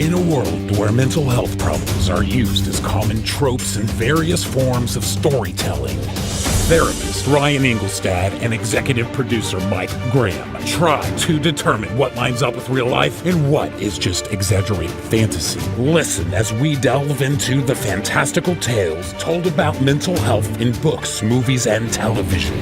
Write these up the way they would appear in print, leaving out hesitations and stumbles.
In a world where mental health problems are used as common tropes in various forms of storytelling, therapist Ryan Engelstad and executive producer Mike Graham try to determine what lines up with real life and what is just exaggerated fantasy. Listen as we delve into the fantastical tales told about mental health in books, movies, and television.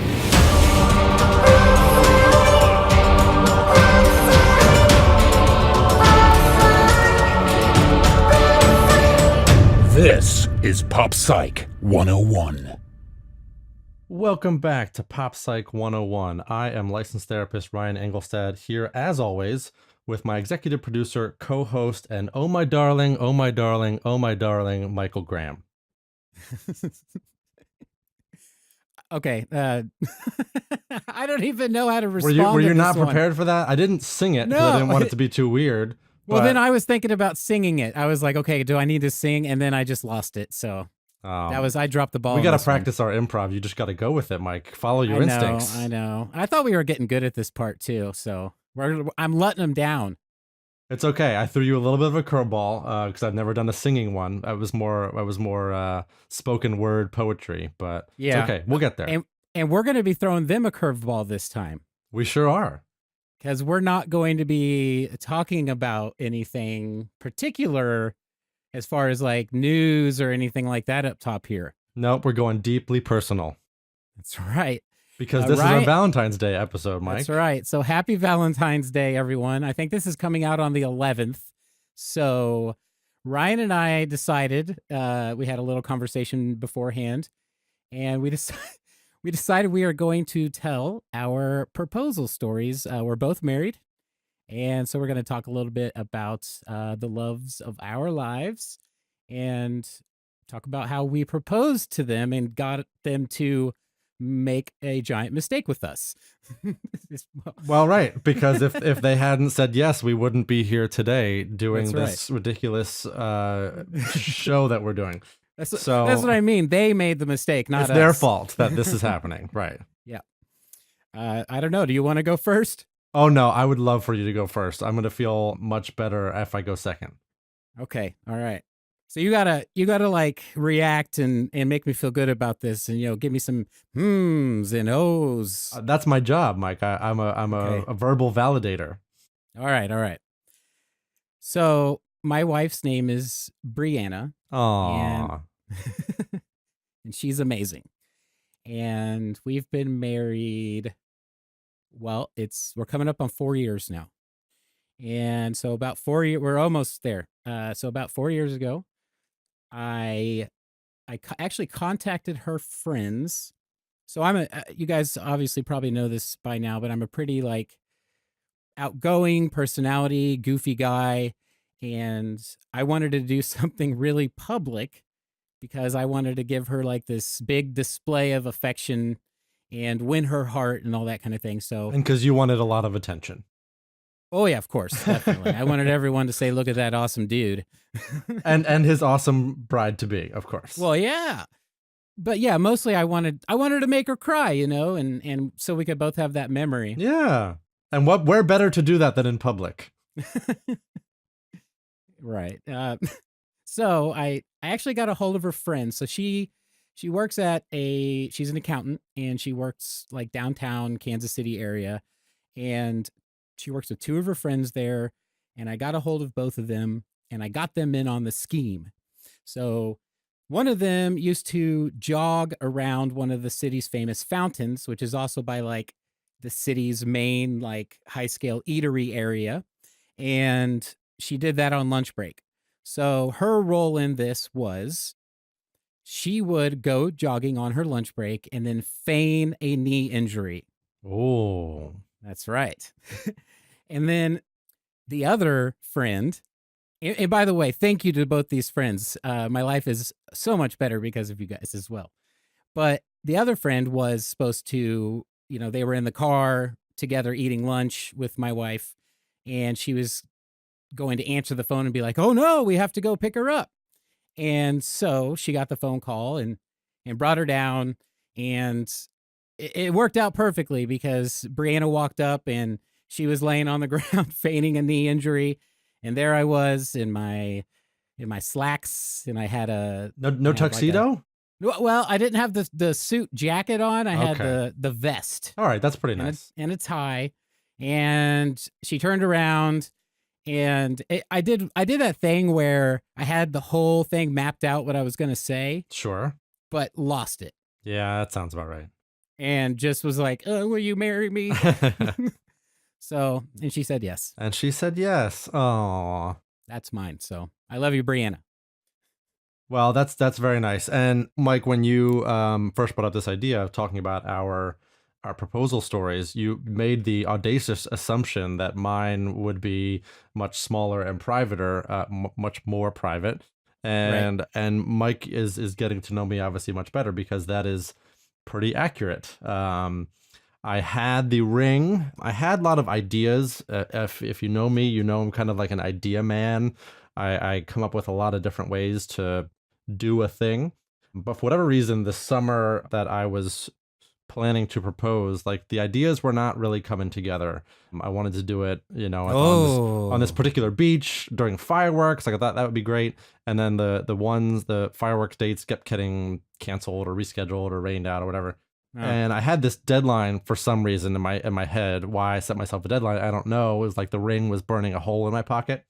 This is Pop Psych 101. Welcome back to Pop Psych 101. I am licensed therapist Ryan Engelstad here, as always, with my executive producer, co-host, and oh my darling, oh my darling, oh my darling, Michael Graham. Okay. I don't even know how to respond. Were you to not this prepared for that? I didn't sing it because I didn't want it to be too weird. Well, then I was thinking about singing it. I was like, okay, do I need to sing? And then I just lost it. So I dropped the ball. We got to practice our improv. You just got to go with it, Mike. Follow your instincts. I know. I thought we were getting good at this part too. So I'm letting them down. It's okay. I threw you a little bit of a curveball because I've never done a singing one. I was more spoken word poetry, but yeah, it's okay. We'll get there. And we're going to be throwing them a curveball this time. We sure are. Because we're not going to be talking about anything particular as far as like news or anything like that up top here. Nope, we're going deeply personal. That's right. Because this is our Valentine's Day episode, Mike. That's right. So happy Valentine's Day, everyone. I think this is coming out on the 11th. So Ryan and I decided, we had a little conversation beforehand, and we decided we are going to tell our proposal stories. We're both married, and so we're going to talk a little bit about the loves of our lives and talk about how we proposed to them and got them to make a giant mistake with us. Well, right, because if they hadn't said yes, we wouldn't be here today doing this ridiculous show that we're doing. That's what I mean. They made the mistake, not us. It's their fault that this is happening. Right. Yeah. I don't know. Do you want to go first? Oh, no. I would love for you to go first. I'm going to feel much better if I go second. Okay. All right. So you gotta like react and make me feel good about this and, give me some hmms and ohs. That's my job, Mike. I'm a verbal validator. All right. So my wife's name is Brianna. Aww. And she's amazing. And we've been married, well, we're coming up on 4 years now. And so about 4 years, we're almost there. So about 4 years ago, I actually contacted her friends. So you guys obviously probably know this by now, but I'm a pretty like outgoing personality, goofy guy. And I wanted to do something really public because I wanted to give her like this big display of affection and win her heart and all that kind of thing. So, and because you wanted a lot of attention. Oh yeah, of course, definitely. I wanted everyone to say, "Look at that awesome dude," and his awesome bride to be, of course. Well, yeah, but yeah, mostly I wanted to make her cry, and so we could both have that memory. Yeah, and where better to do that than in public? Right. So I actually got a hold of her friend. So she works she's an accountant, and she works like downtown Kansas City area, and she works with two of her friends there, and I got a hold of both of them, and I got them in on the scheme. So one of them used to jog around one of the city's famous fountains, which is also by like the city's main like high scale eatery area. And she did that on lunch break. So her role in this was she would go jogging on her lunch break and then feign a knee injury. Oh, that's right. And then the other friend, and by the way, thank you to both these friends. My life is so much better because of you guys as well. But the other friend was supposed to, they were in the car together eating lunch with my wife, and she was going to answer the phone and be like, "Oh no, we have to go pick her up." And so she got the phone call and brought her down, and it worked out perfectly because Brianna walked up and she was laying on the ground feigning a knee injury, And there I was in my slacks, and I had a No I had tuxedo? well, I didn't have the suit jacket on. I had Okay. the vest All right, that's pretty and nice. a tie. And she turned around, and I did that thing where I had the whole thing mapped out what I was going to say, Sure. but lost it. Yeah, that sounds about right. And just was like, "Oh, will you marry me?" So, and she said yes. And she said yes. Oh. That's mine. So, I love you, Brianna. Well, that's very nice. And Mike, when you first brought up this idea of talking about our proposal stories, you made the audacious assumption that mine would be much smaller and privater, much more private. And Mike is getting to know me obviously much better because that is pretty accurate. I had the ring. I had a lot of ideas. If you know me, you know I'm kind of like an idea man. I come up with a lot of different ways to do a thing. But for whatever reason, the summer that I was planning to propose, like the ideas were not really coming together. I wanted to do it, on this particular beach during fireworks. Like I thought that would be great. And then the fireworks dates kept getting canceled or rescheduled or rained out or whatever. Oh. And I had this deadline for some reason in my head. Why I set myself a deadline, I don't know. It was like the ring was burning a hole in my pocket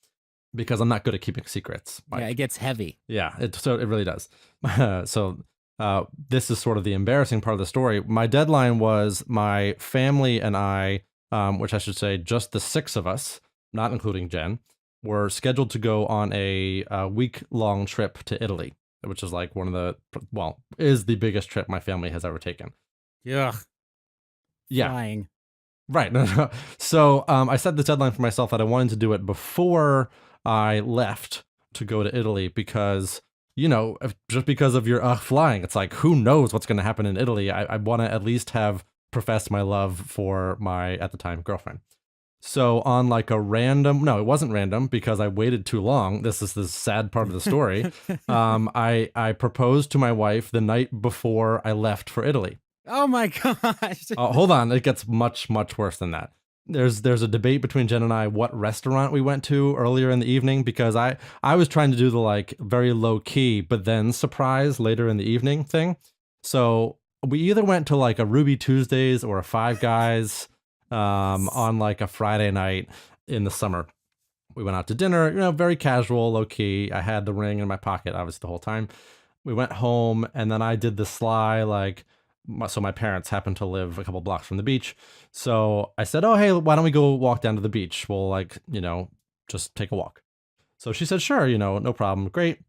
because I'm not good at keeping secrets. Mike. Yeah, it gets heavy. Yeah, it really does. This is sort of the embarrassing part of the story. My deadline was my family and I, which I should say just the 6 of us, not including Jen, were scheduled to go on a week-long trip to Italy, which is like is the biggest trip my family has ever taken. Yeah. Flying. Right. No. So I set the deadline for myself that I wanted to do it before I left to go to Italy because, just because of your flying, it's like, who knows what's going to happen in Italy? I want to at least have professed my love for my, at the time, girlfriend. So on like a random, no, it wasn't random because I waited too long. This is the sad part of the story. I proposed to my wife the night before I left for Italy. Oh my gosh. Hold on. It gets much, much worse than that. There's a debate between Jen and I what restaurant we went to earlier in the evening because I was trying to do the like very low key, but then surprise later in the evening thing. So we either went to like a Ruby Tuesdays or a Five Guys on like a Friday night in the summer. We went out to dinner, very casual, low key. I had the ring in my pocket, obviously, the whole time. We went home and then I did the sly so my parents happen to live a couple blocks from the beach. So I said, oh, hey, why don't we go walk down to the beach? We'll just take a walk. So she said, sure, no problem. Great.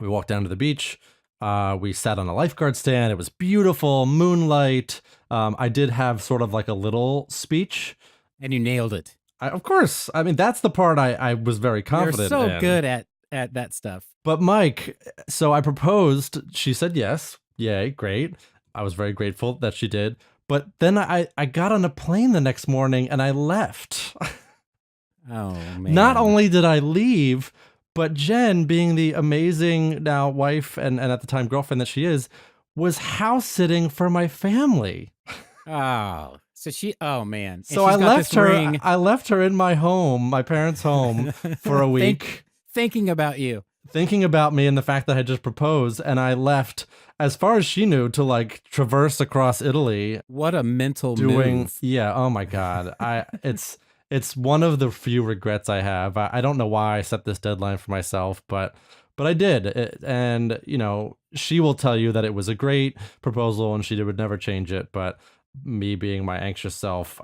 We walked down to the beach. We sat on a lifeguard stand. It was beautiful, moonlight. I did have sort of like a little speech. And you nailed it. Of course. I mean, that's the part I was very confident in. You're so good at that stuff. But Mike, so I proposed. She said yes. Yay, great. I was very grateful that she did. But then I got on a plane the next morning and I left. Oh, man. Not only did I leave, but Jen, being the amazing now wife and at the time girlfriend that she is, was house sitting for my family. Oh, oh man. And so I left her. I left her in my home, my parents' home, for a week. Thinking about you. Thinking about me and the fact that I just proposed, and I left, as far as she knew, to like traverse across Italy. What a mental move. Yeah. Oh my God. It's one of the few regrets I have. I don't know why I set this deadline for myself, but I did. And she will tell you that it was a great proposal and she would never change it. But me being my anxious self,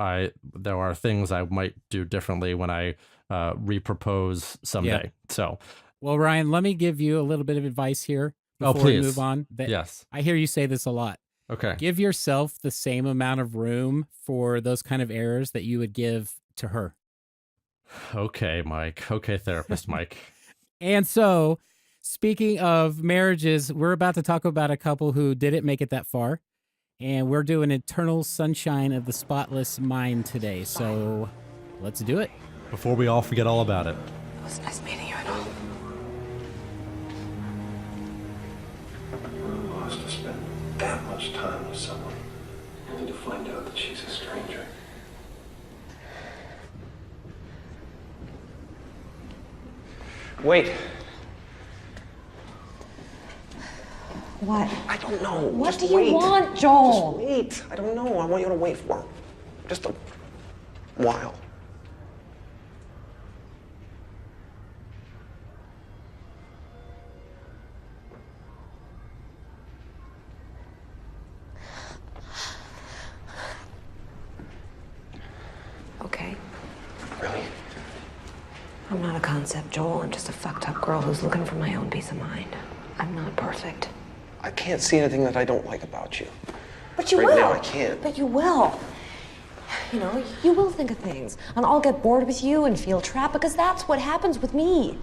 there are things I might do differently when I repropose someday. Yeah. So. Well, Ryan, let me give you a little bit of advice here before we move on. Yes. I hear you say this a lot. Okay. Give yourself the same amount of room for those kind of errors that you would give to her. Okay, Mike. Okay, therapist Mike. And so, speaking of marriages, we're about to talk about a couple who didn't make it that far. And we're doing Eternal Sunshine of the Spotless Mind today. So, let's do it. Before we all forget all about it. It was nice meeting you and all. To spend that much time with someone only to find out that she's a stranger. Wait. What? I don't know. What Just do you wait. want, Joel? Just wait. I don't know. I want you to wait for just a while. Okay. Really? I'm not a concept, Joel. I'm just a fucked up girl who's looking for my own peace of mind. I'm not perfect. I can't see anything that I don't like about you. But you Right will. now, I can't. But you will. You know, you will think of things. And I'll get bored with you and feel trapped because that's what happens with me.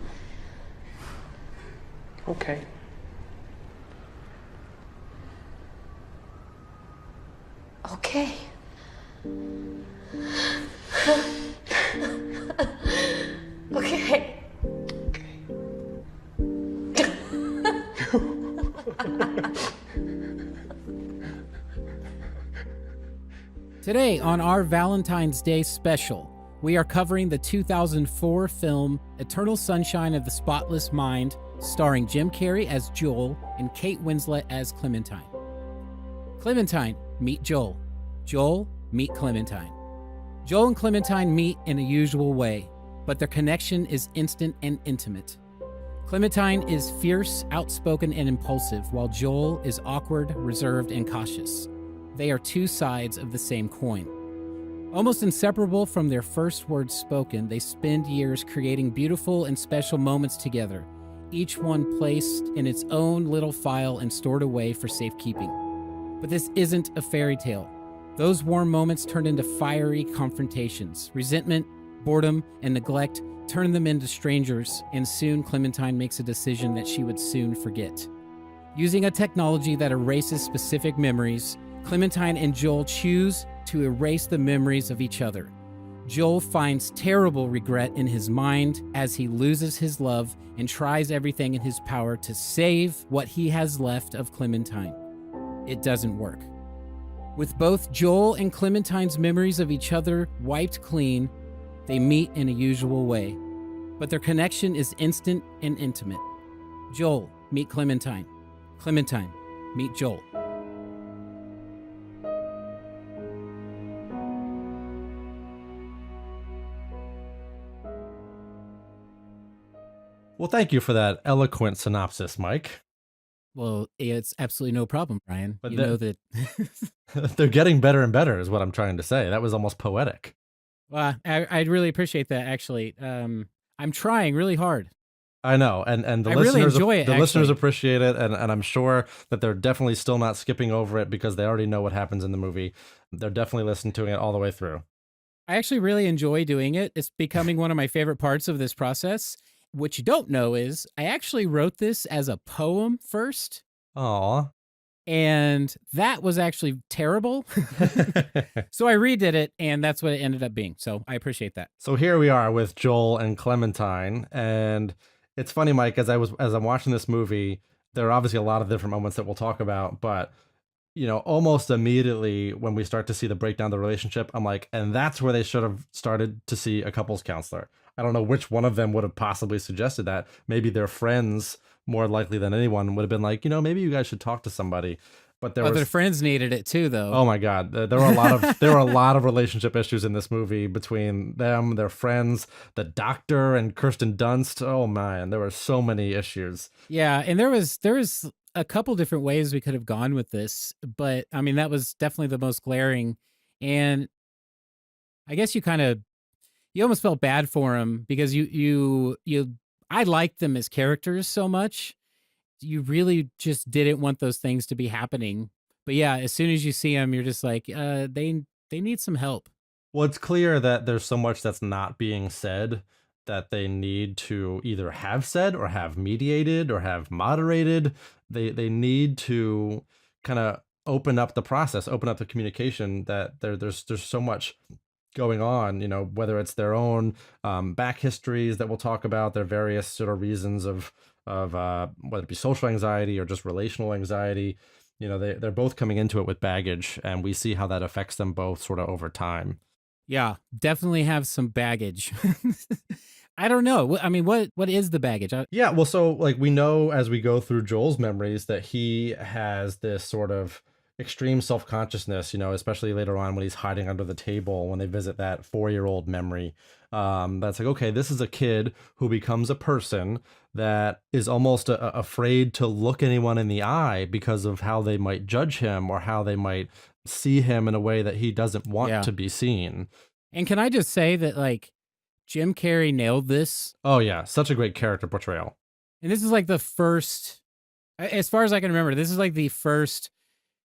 Okay. Okay. Okay. Today on our Valentine's Day special, we are covering the 2004 film Eternal Sunshine of the Spotless Mind, starring Jim Carrey as Joel and Kate Winslet as Clementine. Clementine, meet Joel. Joel, meet Clementine. Joel and Clementine meet in a usual way, but their connection is instant and intimate. Clementine is fierce, outspoken, and impulsive, while Joel is awkward, reserved, and cautious. They are two sides of the same coin. Almost inseparable from their first words spoken, they spend years creating beautiful and special moments together, each one placed in its own little file and stored away for safekeeping. But this isn't a fairy tale. Those warm moments turned into fiery confrontations. Resentment, boredom, and neglect turn them into strangers, and soon Clementine makes a decision that she would soon forget. Using a technology that erases specific memories, Clementine and Joel choose to erase the memories of each other. Joel finds terrible regret in his mind as he loses his love and tries everything in his power to save what he has left of Clementine. It doesn't work. With both Joel and Clementine's memories of each other wiped clean, they meet in a usual way. But their connection is instant and intimate. Joel, meet Clementine. Clementine, meet Joel. Well, thank you for that eloquent synopsis, Mike. Well, it's absolutely no problem, Brian. But you the- know that. They're getting better and better is what I'm trying to say. That was almost poetic. Well, I'd really appreciate that, actually. I'm trying really hard. I know, and the I really listeners, enjoy it, the listeners actually. appreciate it, and I'm sure that they're definitely still not skipping over it because they already know what happens in the movie. They're definitely listening to it all the way through. I actually really enjoy doing it. It's becoming one of my favorite parts of this process. What you don't know is I actually wrote this as a poem first, Aw. and that was actually terrible. So I redid it, and that's what it ended up being. So I appreciate that. So here we are with Joel and Clementine, and it's funny, Mike, as I'm watching this movie, there are obviously a lot of different moments that we'll talk about, but you know, almost immediately when we start to see the breakdown of the relationship, I'm like, and that's where they should have started to see a couples counselor. I don't know which one of them would have possibly suggested that. Maybe their friends, more likely than anyone, would have been like, you know, maybe you guys should talk to somebody. But there Other was, friends needed it too, though. oh my God, there were a lot of there were a lot of relationship issues in this movie between them, their friends, the doctor, and Kirsten Dunst. Oh man, there were so many issues. Yeah, and there was a couple different ways we could have gone with this, but I mean that was definitely the most glaring. And I guess you almost felt bad for him because I liked them as characters so much. You really just didn't want those things to be happening. But yeah, as soon as you see them, you're just like, they need some help. Well, it's clear that there's so much that's not being said that they need to either have said or have mediated or have moderated. They need to kind of open up the process, open up the communication. That there's so much going on, you know, whether it's their own back histories that we'll talk about, their various sort of reasons of whether it be social anxiety or just relational anxiety. You know, they're both coming into it with baggage, and we see how that affects them both sort of over time. Yeah, definitely have some baggage. I don't know. I mean, what is the baggage? Yeah, well, so like we know as we go through Joel's memories that he has this sort of extreme self-consciousness, especially later on when he's hiding under the table when they visit that 4-year-old memory. That's like, okay, this is a kid who becomes a person that is almost afraid to look anyone in the eye because of how they might judge him or how they might see him in a way that he doesn't want Yeah. to be seen. And can I just say that, like, Jim Carrey nailed this. Oh yeah, such a great character portrayal. And this is like the first, as far as I can remember, this is like the first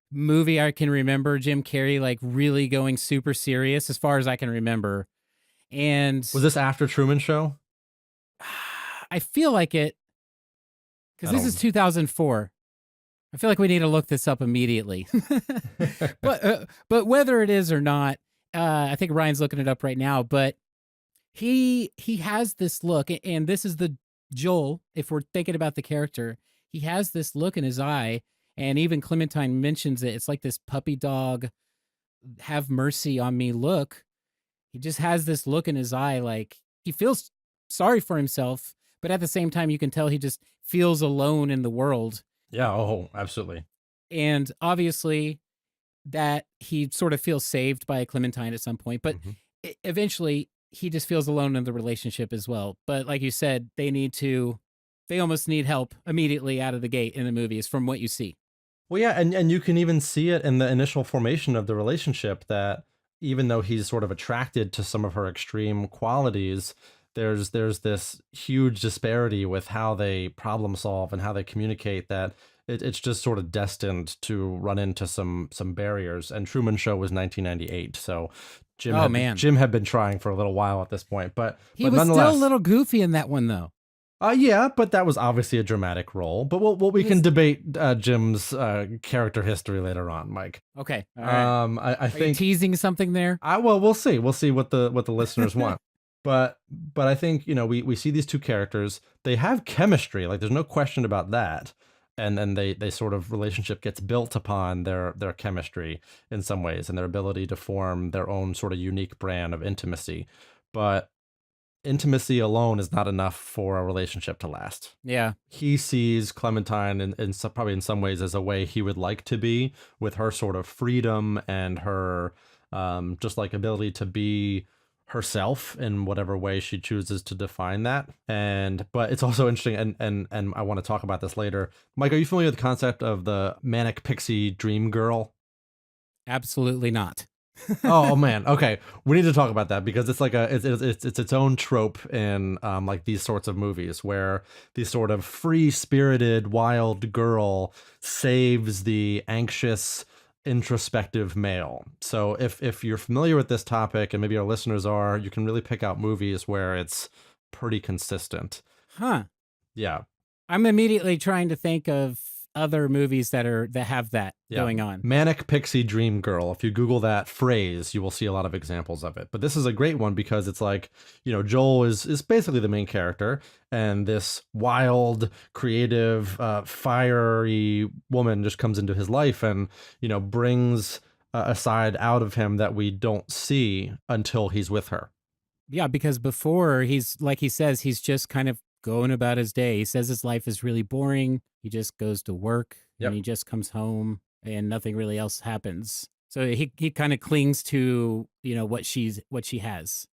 movie I can remember Jim Carrey like really going super serious, as far as I can remember. And Was this after Truman Show? I feel like it, because I this is 2004. I feel like we need to look this up immediately. But whether it is or not, I think Ryan's looking it up right now. But he has this look, and this is the Joel. If we're thinking about the character, he has this look in his eye, and even Clementine mentions it. It's like this puppy dog, have mercy on me look. He just has this look in his eye, like he feels sorry for himself, but at the same time, you can tell he just feels alone in the world. Yeah, oh, absolutely. And obviously that he sort of feels saved by Clementine at some point, but eventually he just feels alone in the relationship as well. But like you said, they almost need help immediately out of the gate in the movies from what you see. Well, yeah, and you can even see it in the initial formation of the relationship that even though he's sort of attracted to some of her extreme qualities, there's this huge disparity with how they problem solve and how they communicate that it's just sort of destined to run into some barriers. And Truman Show was 1998, so Jim had been trying for a little while at this point, but he was still a little goofy in that one though. Yeah, but that was obviously a dramatic role. But we can debate Jim's character history later on, Mike. Okay. All right. I think you teasing something there. Well, we'll see. We'll see what the listeners want. But I think we see these two characters. They have chemistry. Like there's no question about that. And then they sort of relationship gets built upon their chemistry in some ways and their ability to form their own sort of unique brand of intimacy. But intimacy alone is not enough for a relationship to last. Yeah. He sees Clementine in probably in some ways as a way he would like to be, with her sort of freedom and her just like ability to be herself in whatever way she chooses to define that. But it's also interesting, and I want to talk about this later. Mike, are you familiar with the concept of the manic pixie dream girl? Absolutely not. Oh man, okay, we need to talk about that because it's like it's its own trope in like these sorts of movies where the sort of free-spirited wild girl saves the anxious introspective male. So if you're familiar with this topic, and maybe our listeners are, you can really pick out movies where it's pretty consistent. Yeah, I'm immediately trying to think of other movies that have that going on. Manic pixie dream girl. If you Google that phrase, you will see a lot of examples of it. But this is a great one because it's like, Joel is basically the main character, and this wild, creative, fiery woman just comes into his life and, brings a side out of him that we don't see until he's with her. Yeah, because before he's, like he says, he's just kind of going about his day. He says his life is really boring. He just goes to work and he just comes home and nothing really else happens. So he kind of clings to, what she has.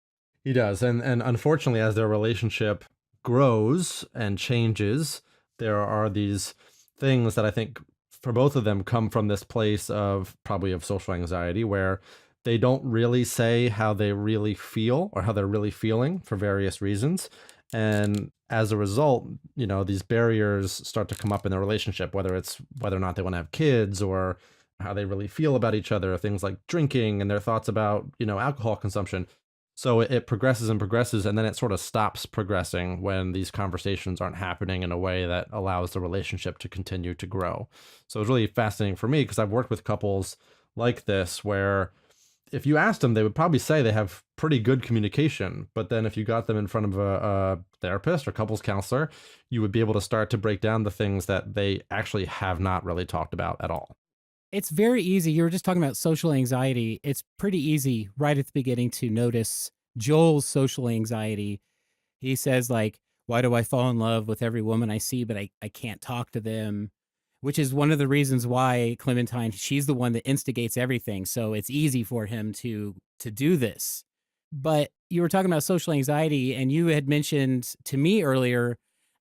He does. And unfortunately, as their relationship grows and changes, there are these things that I think for both of them come from this place of probably of social anxiety, where they don't really say how they really feel or how they're really feeling for various reasons. And as a result, these barriers start to come up in their relationship, whether or not they want to have kids or how they really feel about each other, things like drinking and their thoughts about, alcohol consumption. So it progresses and progresses, and then it sort of stops progressing when these conversations aren't happening in a way that allows the relationship to continue to grow. So it's really fascinating for me because I've worked with couples like this where if you asked them, they would probably say they have pretty good communication. But then if you got them in front of a therapist or couples counselor, you would be able to start to break down the things that they actually have not really talked about at all. It's very easy. You were just talking about social anxiety. It's pretty easy right at the beginning to notice Joel's social anxiety He says like, why do I fall in love with every woman I see, but I can't talk to them? Which is one of the reasons why Clementine, she's the one that instigates everything. So it's easy for him to do this. But you were talking about social anxiety, and you had mentioned to me earlier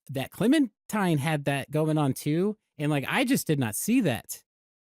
that Clementine had that going on too. And like, I just did not see that.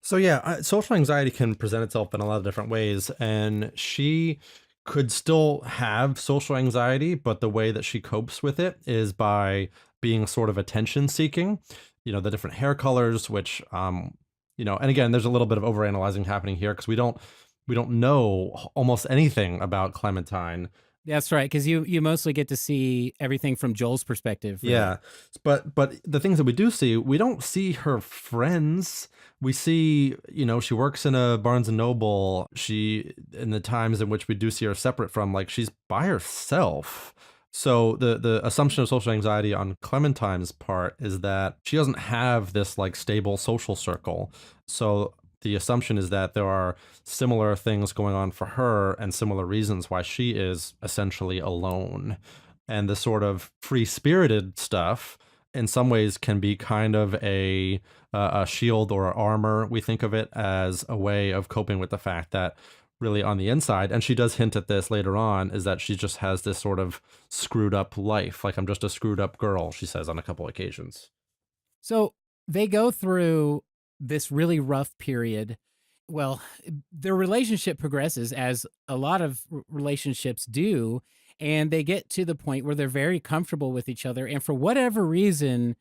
So yeah, social anxiety can present itself in a lot of different ways, and she could still have social anxiety, but the way that she copes with it is by being sort of attention seeking. The different hair colors, which and again, there's a little bit of overanalyzing happening here because we don't know almost anything about Clementine. That's right, because you mostly get to see everything from Joel's perspective. Really. Yeah, but the things that we do see, we don't see her friends. We see, she works in a Barnes and Noble. She, in the times in which we do see her separate from, like, she's by herself. So the assumption of social anxiety on Clementine's part is that she doesn't have this like stable social circle. So the assumption is that there are similar things going on for her and similar reasons why she is essentially alone. And the sort of free-spirited stuff in some ways can be kind of a shield or armor. We think of it as a way of coping with the fact that really on the inside, and she does hint at this later on, is that she just has this sort of screwed up life. Like, I'm just a screwed up girl, she says on a couple occasions. So they go through this really rough period. Well, their relationship progresses as a lot of relationships do, and they get to the point where they're very comfortable with each other. And for whatever reason,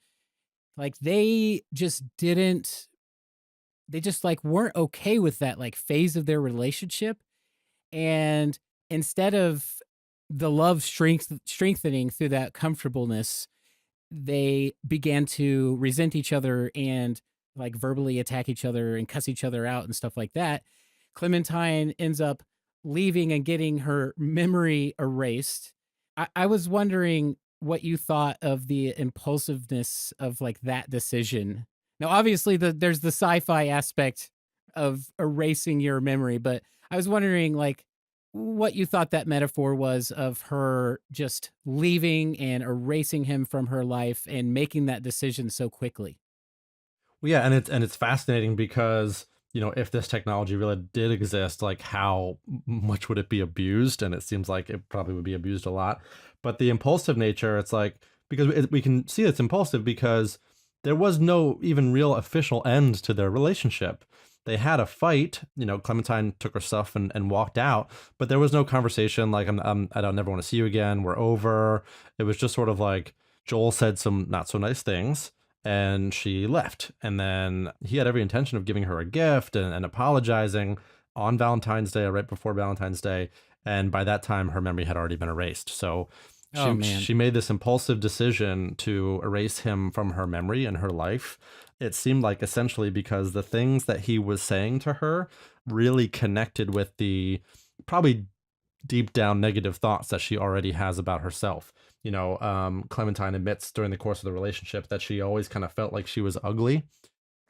like they just like weren't okay with that like phase of their relationship. And instead of the love strengthening through that comfortableness, they began to resent each other and like verbally attack each other and cuss each other out and stuff like that. Clementine ends up leaving and getting her memory erased. I was wondering what you thought of the impulsiveness of like that decision. Now, obviously, there's the sci-fi aspect of erasing your memory, but I was wondering like what you thought that metaphor was of her just leaving and erasing him from her life and making that decision so quickly. Well, yeah, and it's fascinating because, if this technology really did exist, like how much would it be abused? And it seems like it probably would be abused a lot. But the impulsive nature, it's like, because we can see it's impulsive because there was no even real official end to their relationship. They had a fight, Clementine took her stuff and walked out, but there was no conversation like, I don't never want to see you again, we're over. It was just sort of like Joel said some not so nice things and she left. And then he had every intention of giving her a gift and apologizing on Valentine's Day or right before Valentine's Day. And by that time, her memory had already been erased. So she made this impulsive decision to erase him from her memory and her life. It seemed like essentially because the things that he was saying to her really connected with the probably deep down negative thoughts that she already has about herself. Clementine admits during the course of the relationship that she always kind of felt like she was ugly.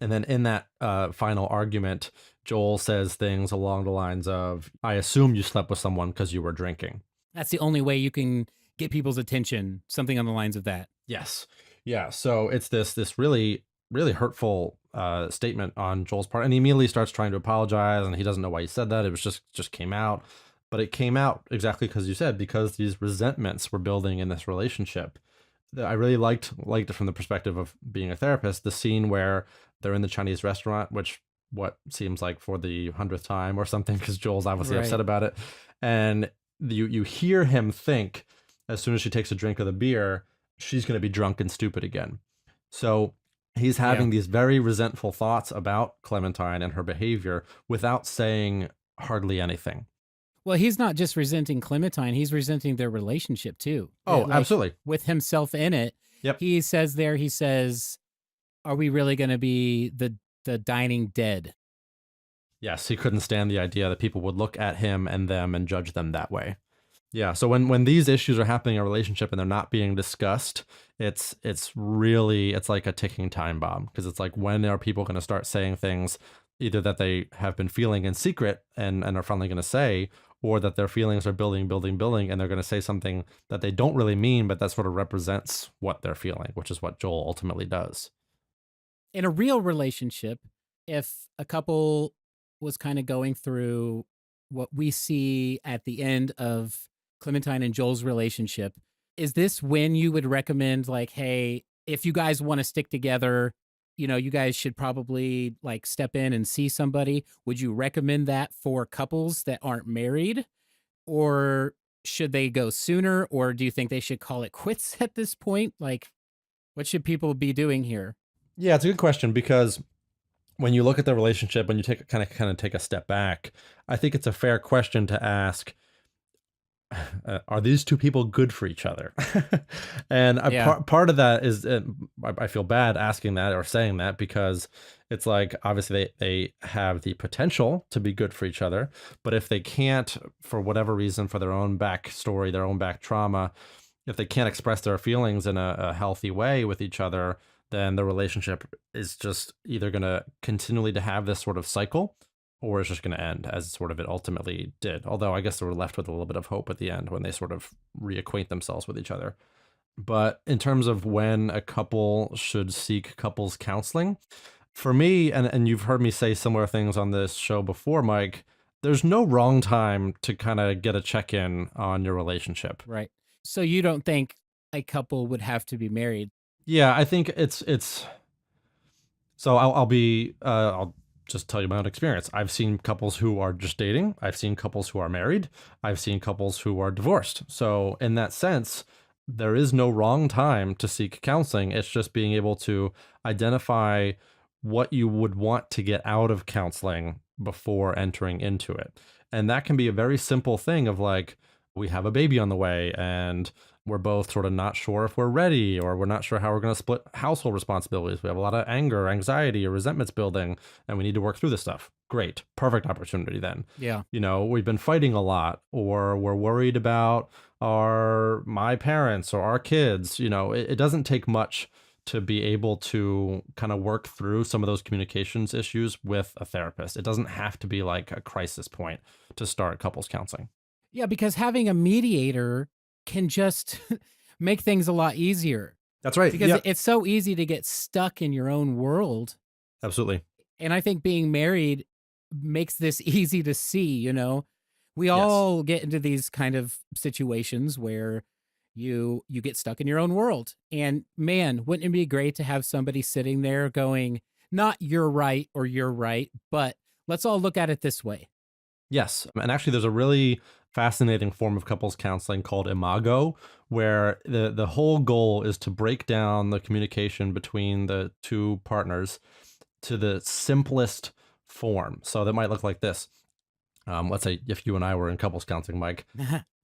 And then in that final argument, Joel says things along the lines of, I assume you slept with someone because you were drinking. That's the only way you can get people's attention, something on the lines of that. Yes. Yeah. So it's this really, really hurtful statement on Joel's part. And he immediately starts trying to apologize and he doesn't know why he said that. It was just came out. But it came out exactly because you said, because these resentments were building in this relationship. I really liked it from the perspective of being a therapist, the scene where they're in the Chinese restaurant, which what seems like for the 100th time or something, because Joel's obviously upset about it. And you hear him think, as soon as she takes a drink of the beer, she's going to be drunk and stupid again. So he's having these very resentful thoughts about Clementine and her behavior without saying hardly anything. Well, he's not just resenting Clementine, he's resenting their relationship too. Oh, absolutely. With himself in it. Yep. He says, are we really going to be the dining dead? Yes, he couldn't stand the idea that people would look at him and them and judge them that way. Yeah, so when these issues are happening in a relationship and they're not being discussed, it's like a ticking time bomb, because it's like, when are people going to start saying things either that they have been feeling in secret and are finally going to say, or that their feelings are building, and they're going to say something that they don't really mean, but that sort of represents what they're feeling, which is what Joel ultimately does. In a real relationship, if a couple was kind of going through what we see at the end of Clementine and Joel's relationship, is this when you would recommend, like, hey, if you guys want to stick together, you guys should probably like step in and see somebody? Would you recommend that for couples that aren't married, or should they go sooner, or do you think they should call it quits at this point? Like, what should people be doing here? Yeah, it's a good question, because when you look at the relationship, when you take kind of take a step back, I think it's a fair question to ask, are these two people good for each other? And Yeah. part of that is, I feel bad asking that or saying that, because it's like, obviously they have the potential to be good for each other, but if they can't, for whatever reason, for their own backstory, their own back trauma, if they can't express their feelings in a healthy way with each other, then the relationship is just either going to continually to have this sort of cycle, or it's just going to end as sort of it ultimately did. Although I guess they were left with a little bit of hope at the end when they sort of reacquaint themselves with each other. But in terms of when a couple should seek couples counseling, for me, and you've heard me say similar things on this show before, Mike, there's no wrong time to kind of get a check-in on your relationship. Right. So you don't think a couple would have to be married? Yeah, I think it's so I'll just tell you my own experience. I've seen couples who are just dating. I've seen couples who are married. I've seen couples who are divorced. So in that sense, there is no wrong time to seek counseling. It's just being able to identify what you would want to get out of counseling before entering into it. And that can be a very simple thing of like, we have a baby on the way and we're both sort of not sure if we're ready, or we're not sure how we're going to split household responsibilities. We have a lot of anger, anxiety, or resentments building, and we need to work through this stuff. Great. Perfect opportunity then. Yeah. We've been fighting a lot, or we're worried about my parents or our kids. It doesn't take much to be able to kind of work through some of those communications issues with a therapist. It doesn't have to be like a crisis point to start couples counseling. Yeah, because having a mediator can just make things a lot easier. That's right. Because Yeah, it's so easy to get stuck in your own world. absolutely. And I think being married makes this easy to see. We Yes. all get into these kind of situations where you get stuck in your own world. And man, wouldn't it be great to have somebody sitting there going, not you're right or you're right, but let's all look at it this way. Yes. And actually, there's a really fascinating form of couples counseling called Imago, where the whole goal is to break down the communication between the two partners to the simplest form. So that might look like this. Let's say if you and I were in couples counseling, Mike,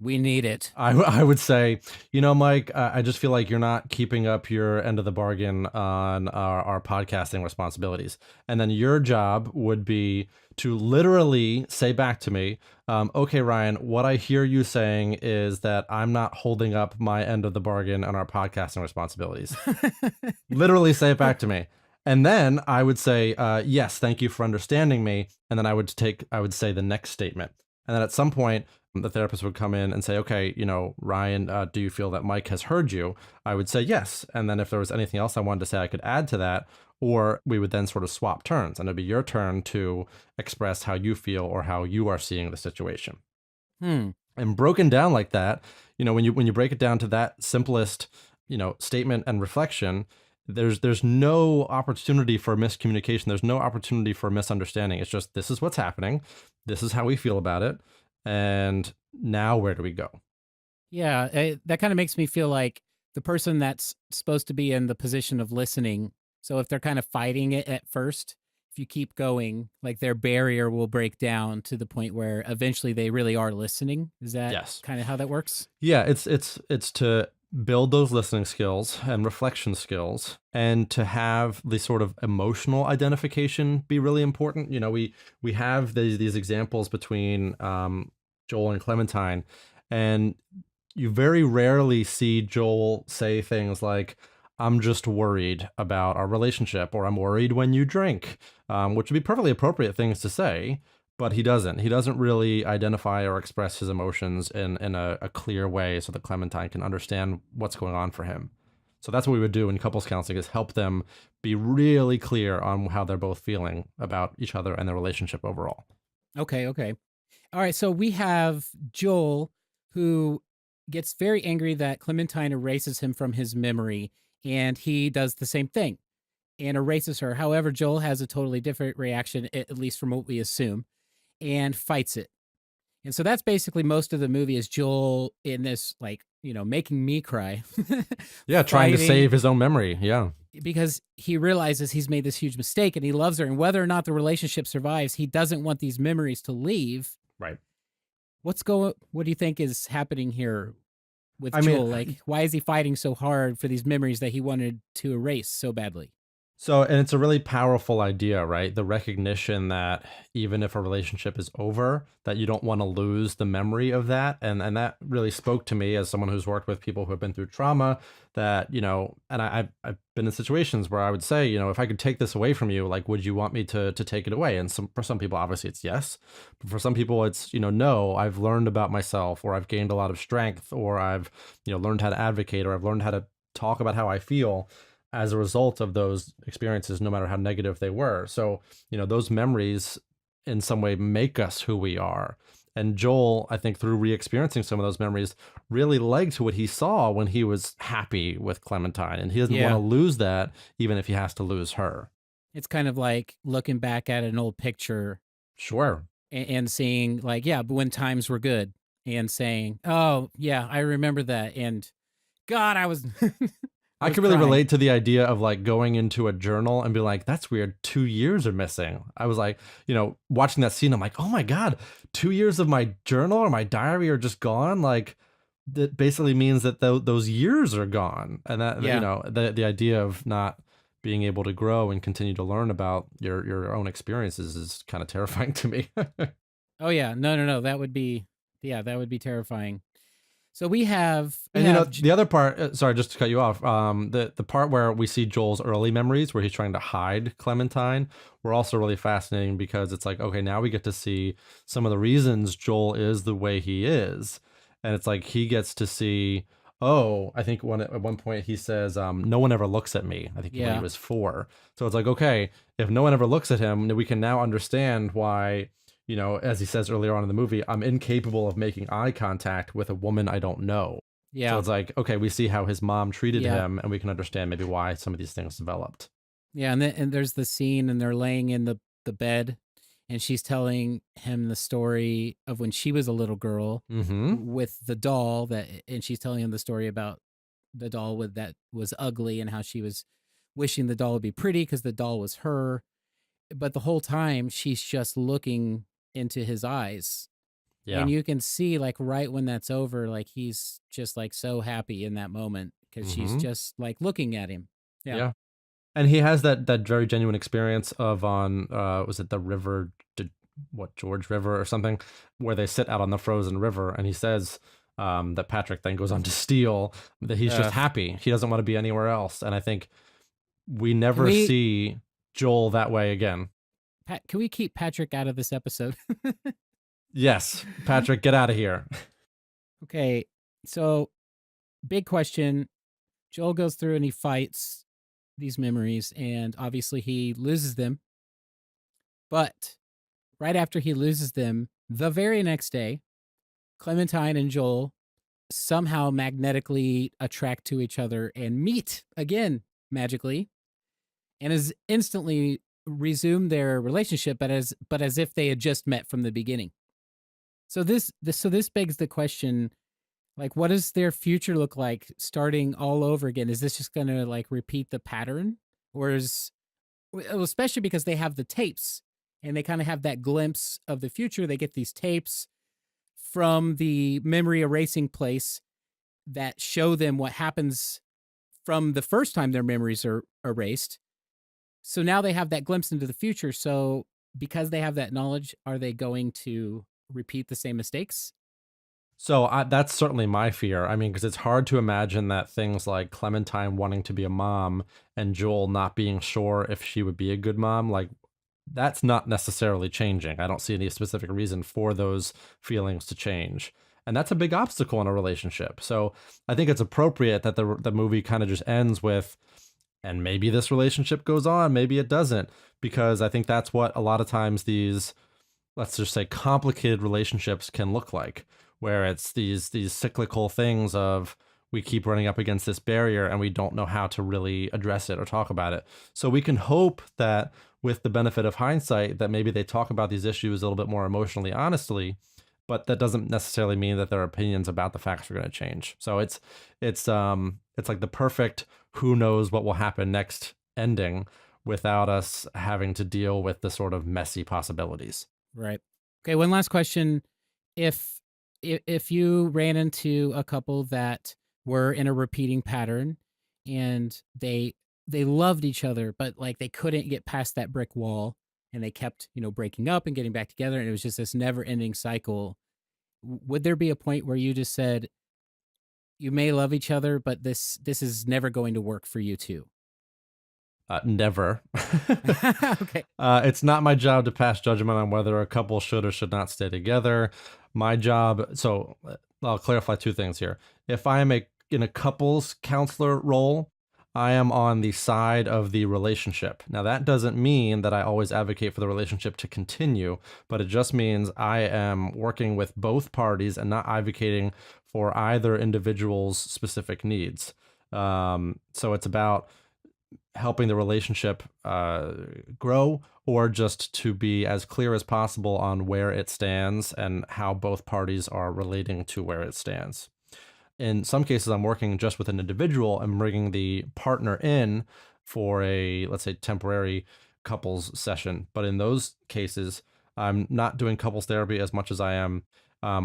We need it. I would say, Mike, I just feel like you're not keeping up your end of the bargain on our podcasting responsibilities. And then your job would be to literally say back to me, okay, Ryan, what I hear you saying is that I'm not holding up my end of the bargain on our podcasting responsibilities. Literally say it back to me. And then I would say, yes, thank you for understanding me. And then I would say the next statement. And then at some point, the therapist would come in and say, okay, Ryan, do you feel that Mike has heard you? I would say yes. And then if there was anything else I wanted to say, I could add to that, or we would then sort of swap turns, and it'd be your turn to express how you feel or how you are seeing the situation. And broken down like that, when you break it down to that simplest, statement and reflection, there's no opportunity for miscommunication. There's no opportunity for misunderstanding. It's just, this is what's happening. This is how we feel about it. And now where do we go? Yeah, that kind of makes me feel like the person that's supposed to be in the position of listening. So if they're kind of fighting it at first, if you keep going, like their barrier will break down to the point where eventually they really are listening. Is that Yes. kind of how that works? Yeah, it's to build those listening skills and reflection skills, and to have the sort of emotional identification be really important. We have these examples between Joel and Clementine, and you very rarely see Joel say things like, I'm just worried about our relationship, or I'm worried when you drink, which would be perfectly appropriate things to say. but he doesn't really identify or express his emotions in a clear way so that Clementine can understand what's going on for him. So that's what we would do in couples counseling, is help them be really clear on how they're both feeling about each other and their relationship overall. Okay. All right. So we have Joel, who gets very angry that Clementine erases him from his memory, and he does the same thing and erases her. However, Joel has a totally different reaction, at least from what we assume, and fights it. And so that's basically most of the movie, is Joel in this, like, making me cry. Yeah, trying to fighting, save his own memory. Yeah. because he realizes he's made this huge mistake and he loves her. And whether or not the relationship survives, he doesn't want these memories to leave. Right. What do you think is happening here with I mean, Joel? Like, why is he fighting so hard for these memories that he wanted to erase so badly? So, and it's a really powerful idea, right? The recognition that even if a relationship is over, that you don't want to lose the memory of that. And that really spoke to me as someone who's worked with people who have been through trauma, that, and I've been in situations where I would say, if I could take this away from you, like, would you want me to take it away? And for some people, obviously it's yes. But for some people, it's, no, I've learned about myself, or I've gained a lot of strength, or I've, learned how to advocate, or I've learned how to talk about how I feel as a result of those experiences, no matter how negative they were. So, those memories in some way make us who we are. And Joel, I think, through re-experiencing some of those memories, really liked what he saw when he was happy with Clementine. And he doesn't want to lose that, even if he has to lose her. It's kind of like looking back at an old picture. Sure. And seeing, like, but when times were good, and saying, oh, yeah, I remember that. And God, I was... I could really relate to the idea of, like, going into a journal and be like, that's weird, 2 years are missing. I was like, watching that scene, I'm like, oh my God, 2 years of my journal or my diary are just gone. Like, that basically means that those years are gone. And that, the idea of not being able to grow and continue to learn about your own experiences is kind of terrifying to me. Oh yeah, no, that would be terrifying. So we have, the other part, sorry, just to cut you off, the part where we see Joel's early memories where he's trying to hide Clementine were also really fascinating, because it's like, okay, now we get to see some of the reasons Joel is the way he is. And it's like, he gets to see, I think at one point he says, no one ever looks at me. I think when he was 4. So it's like, okay, if no one ever looks at him, we can now understand why, as he says earlier on in the movie, I'm incapable of making eye contact with a woman I don't know. Yeah. So it's like, okay, we see how his mom treated him, and we can understand maybe why some of these things developed. Yeah, and there's the scene, and they're laying in the bed, and she's telling him the story of when she was a little girl with the doll, and she's telling him the story about the doll that was ugly, and how she was wishing the doll would be pretty because the doll was her. But the whole time she's just looking into his eyes. Yeah. And you can see, like, right when that's over, like, he's just, like, so happy in that moment because she's just, like, looking at him. Yeah. And he has that very genuine experience of was it the river, George River or something, where they sit out on the frozen river, and he says that Patrick then goes on to steal, that he's just happy. He doesn't want to be anywhere else. And I think we never see Joel that way again. Can we keep Patrick out of this episode? Yes, Patrick, get out of here. Okay, so big question. Joel goes through and he fights these memories, and obviously he loses them. But right after he loses them, the very next day, Clementine and Joel somehow magnetically attract to each other and meet again magically, and is instantly resume their relationship, but as if they had just met from the beginning. So this begs the question, like, what does their future look like starting all over again? Is this just going to, like, repeat the pattern, or especially because they have the tapes and they kind of have that glimpse of the future? They get these tapes from the memory erasing place that show them what happens from the first time their memories are erased. So now they have that glimpse into the future. So because they have that knowledge, are they going to repeat the same mistakes? So that's certainly my fear. I mean, because it's hard to imagine that things like Clementine wanting to be a mom and Joel not being sure if she would be a good mom, like, that's not necessarily changing. I don't see any specific reason for those feelings to change. And that's a big obstacle in a relationship. So I think it's appropriate that the movie kind of just ends with, and maybe this relationship goes on, maybe it doesn't, because I think that's what a lot of times these, let's just say, complicated relationships can look like, where it's these cyclical things of, we keep running up against this barrier and we don't know how to really address it or talk about it. So we can hope that with the benefit of hindsight, that maybe they talk about these issues a little bit more emotionally honestly, but that doesn't necessarily mean that their opinions about the facts are going to change. So it's like the perfect who knows what will happen next ending without us having to deal with the sort of messy possibilities. Right. Okay, one last question. If you ran into a couple that were in a repeating pattern and they loved each other, but like they couldn't get past that brick wall and they kept, breaking up and getting back together, and it was just this never-ending cycle, would there be a point where you just said, you may love each other, but this is never going to work for you two? Never. Okay. It's not my job to pass judgment on whether a couple should or should not stay together. My job, so I'll clarify two things here. If I am in a couples counselor role, I am on the side of the relationship. Now, that doesn't mean that I always advocate for the relationship to continue, but it just means I am working with both parties and not advocating for either individual's specific needs. So it's about helping the relationship grow, or just to be as clear as possible on where it stands and how both parties are relating to where it stands. In some cases, I'm working just with an individual and bringing the partner in for a, let's say, temporary couples session. But in those cases, I'm not doing couples therapy as much as I am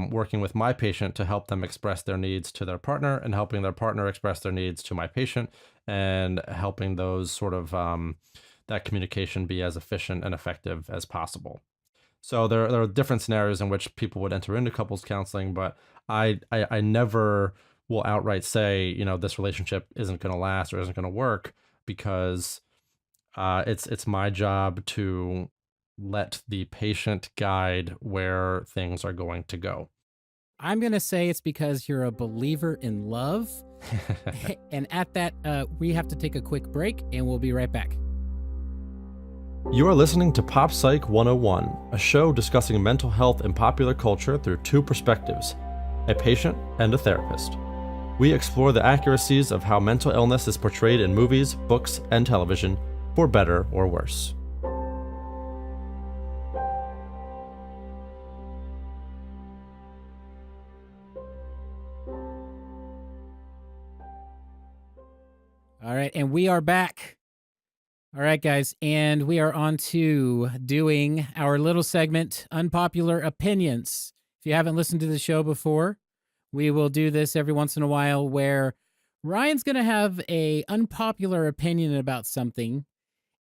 working with my patient to help them express their needs to their partner, and helping their partner express their needs to my patient, and helping those sort of that communication be as efficient and effective as possible. So there are different scenarios in which people would enter into couples counseling, but I never will outright say, this relationship isn't going to last or isn't going to work, because it's my job to let the patient guide where things are going to go. I'm going to say it's because you're a believer in love. And at that, we have to take a quick break, and we'll be right back. You are listening to Pop Psych 101, a show discussing mental health and popular culture through two perspectives, a patient and a therapist. We explore the accuracies of how mental illness is portrayed in movies, books, and television, for better or worse. All right, and we are back. All right, guys, and we are on to doing our little segment, Unpopular Opinions. If you haven't listened to the show before, we will do this every once in a while, where Ryan's going to have an unpopular opinion about something,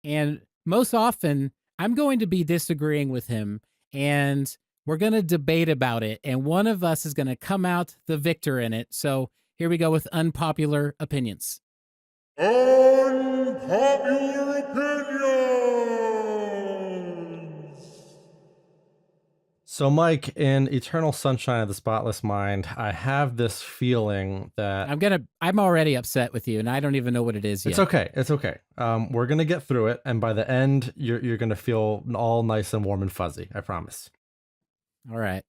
and most often, I'm going to be disagreeing with him, and we're going to debate about it, and one of us is going to come out the victor in it. So here we go with Unpopular Opinions. Unpopular opinions. So, Mike, in Eternal Sunshine of the Spotless Mind, I have this feeling that I'm already upset with you, and I don't even know what it is yet. It's okay. It's okay. We're gonna get through it, and by the end, you're gonna feel all nice and warm and fuzzy. I promise. All right.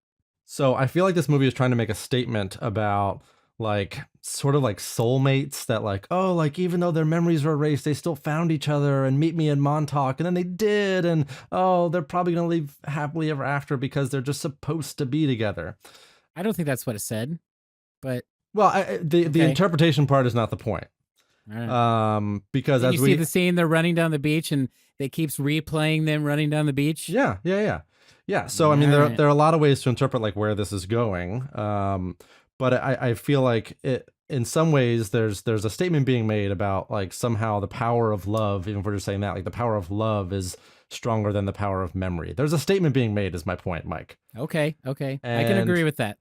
So I feel like this movie is trying to make a statement about, like, sort of like soulmates, that like, oh, like, even though their memories were erased, they still found each other and meet me in Montauk, and then they did, and oh, they're probably gonna live happily ever after because they're just supposed to be together. I don't think that's what it said, but well, the interpretation part is not the point. All right. Because Did as you we see the scene, they're running down the beach and they keeps replaying them running down the beach. Yeah. So I mean, there are a lot of ways to interpret like where this is going. But I feel like it, in some ways, there's a statement being made about like somehow the power of love, even if we're just saying that, like the power of love is stronger than the power of memory. There's a statement being made, is my point, Mike. Okay. I can agree with that.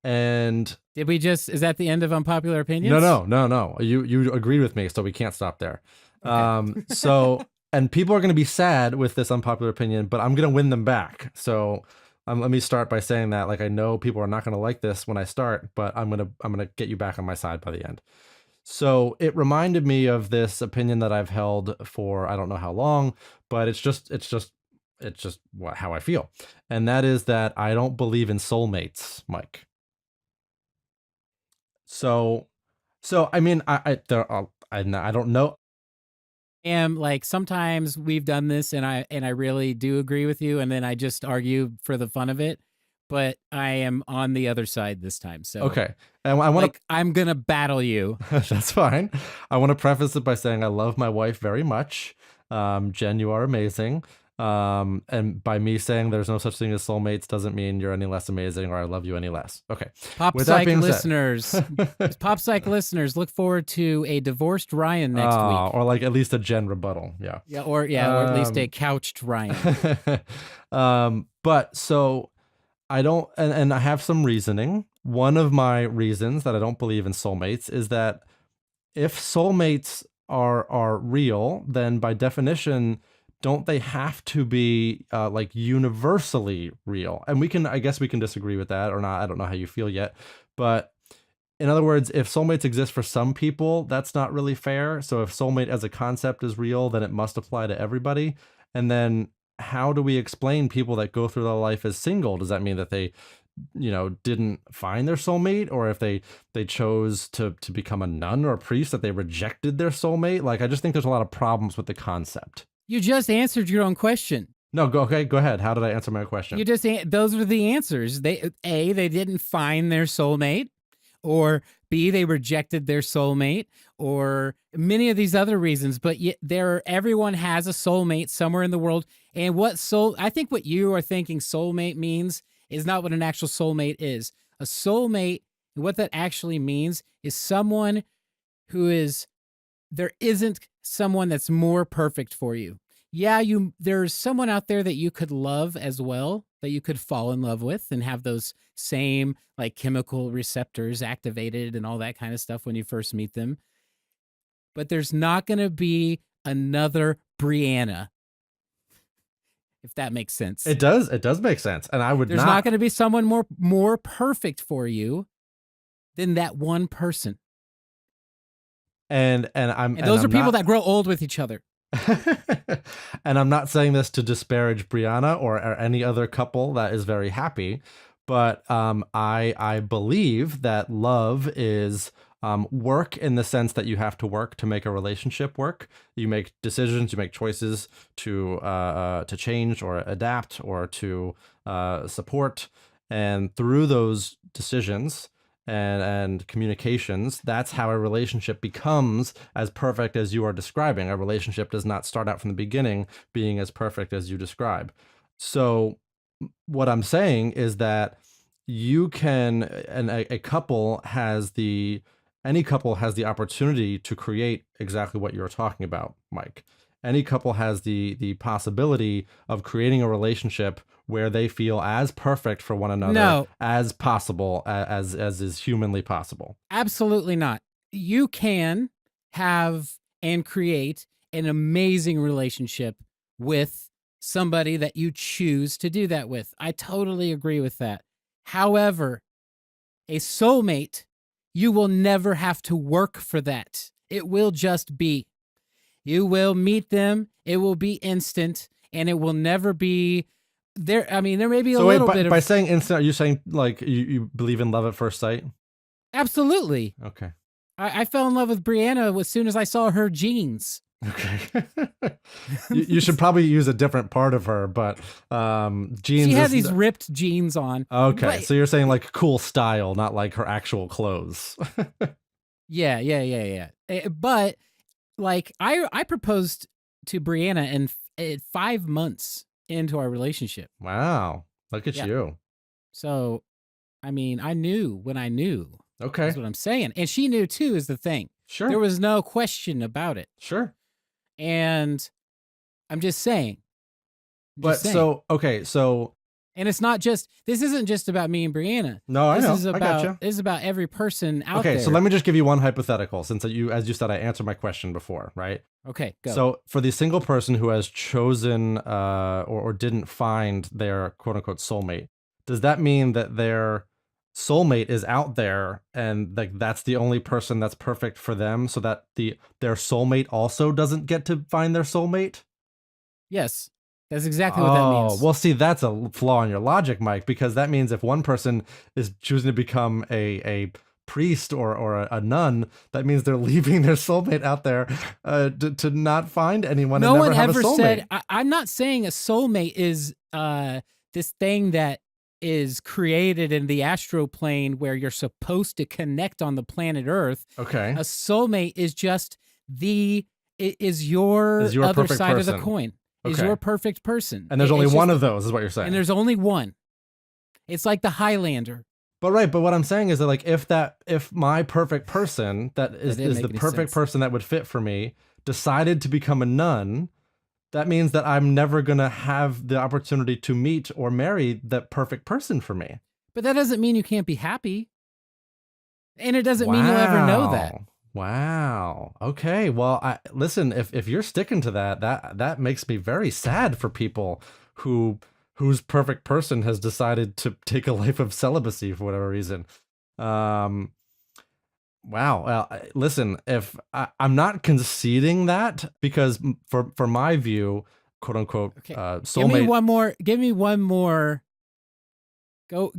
And is that the end of Unpopular Opinions? No. You agreed with me, so we can't stop there. Okay. So and people are going to be sad with this unpopular opinion, but I'm going to win them back. So let me start by saying that, like, I know people are not going to like this when I start, but I'm going to get you back on my side by the end. So it reminded me of this opinion that I've held for I don't know how long, but it's just how I feel. And that is that I don't believe in soulmates, Mike. So I mean, I don't know. Like sometimes we've done this and I really do agree with you, and then I just argue for the fun of it, but I am on the other side this time. So Okay. And I want to I'm going to battle you. That's fine. I want to preface it by saying I love my wife very much. Jen, you are amazing. And by me saying there's no such thing as soulmates doesn't mean you're any less amazing or I love you any less. Okay. Pop Psych listeners, Pop Psych listeners, look forward to a divorced Ryan next week. Or like at least a Jen rebuttal. Yeah. Yeah. Or at least a couched Ryan. But so I don't, and I have some reasoning. One of my reasons that I don't believe in soulmates is that if soulmates are real, then by definition, don't they have to be like universally real? And I guess we can disagree with that or not. I don't know how you feel yet, but in other words, if soulmates exist for some people, that's not really fair. So if soulmate as a concept is real, then it must apply to everybody. And then how do we explain people that go through their life as single? Does that mean that they, didn't find their soulmate, or if they chose to become a nun or a priest, that they rejected their soulmate? Like, I just think there's a lot of problems with the concept. You just answered your own question. No, go ahead. How did I answer my question? Those were the answers. They didn't find their soulmate, or B, they rejected their soulmate, or many of these other reasons. But everyone has a soulmate somewhere in the world. And I think what you are thinking soulmate means is not what an actual soulmate is. A soulmate, what that actually means is someone there isn't someone that's more perfect for you. Yeah, there's someone out there that you could love as well, that you could fall in love with and have those same like chemical receptors activated and all that kind of stuff when you first meet them. But there's not going to be another Brianna, if that makes sense. It does make sense. And there's not going to be someone more perfect for you than that one person. And those are people that grow old with each other. And I'm not saying this to disparage Brianna or any other couple that is very happy, but I believe that love is work in the sense that you have to work to make a relationship work. You make decisions, you make choices to change or adapt or to support, and through those decisions and communications, that's how a relationship becomes as perfect as you are describing. A relationship does not start out from the beginning being as perfect as you describe. So what I'm saying is that you can, and any couple has the opportunity to create exactly what you're talking about, Mike. Any couple has the possibility of creating a relationship where they feel as perfect for one another as possible, as is humanly possible. Absolutely not. You can have and create an amazing relationship with somebody that you choose to do that with. I totally agree with that. However, a soulmate, you will never have to work for that. It will just be. You will meet them, it will be instant, and it will never be there. I mean, there may be a little bit of... By saying instant, are you saying like you believe in love at first sight? Absolutely. Okay. I fell in love with Brianna as soon as I saw her jeans. Okay. you should probably use a different part of her, but jeans. She had these ripped jeans on. Okay, so you're saying like cool style, not like her actual clothes. Yeah. But like I proposed to Brianna in 5 months into our relationship. Wow, look at you. So, I mean, I knew when I knew. Okay, that's what I'm saying, and she knew too. Is the thing. Sure, there was no question about it. Sure, and I'm just saying. So And it's not just, this isn't just about me and Brianna. No, I know. I gotcha. This is about every person out there. Okay, so let me just give you one hypothetical, since as you said, I answered my question before, right? Okay, go. So for the single person who has chosen or didn't find their quote unquote soulmate, does that mean that their soulmate is out there and like that's the only person that's perfect for them, so that their soulmate also doesn't get to find their soulmate? Yes, that's exactly what that means. Well, see, that's a flaw in your logic, Mike, because that means if one person is choosing to become a priest or a nun, that means they're leaving their soulmate out there to not find anyone. No and never one have ever a soulmate. said, I'm not saying a soulmate is this thing that is created in the astral plane where you're supposed to connect on the planet Earth. Okay. A soulmate is just is your other perfect side person. of the coin. Is Okay. your perfect person. And there's only one of those, is what you're saying. And there's only one. It's like the Highlander. But what I'm saying is that like if my perfect person that is the perfect person that would fit for me decided to become a nun, that means that I'm never gonna have the opportunity to meet or marry that perfect person for me. But that doesn't mean you can't be happy. And it doesn't mean you'll ever know that. Wow. Okay. Well, listen, if you're sticking to that makes me very sad for people whose perfect person has decided to take a life of celibacy for whatever reason. Wow. Well, listen, if I'm not conceding that, because for my view, quote unquote, soulmate. Give me one more.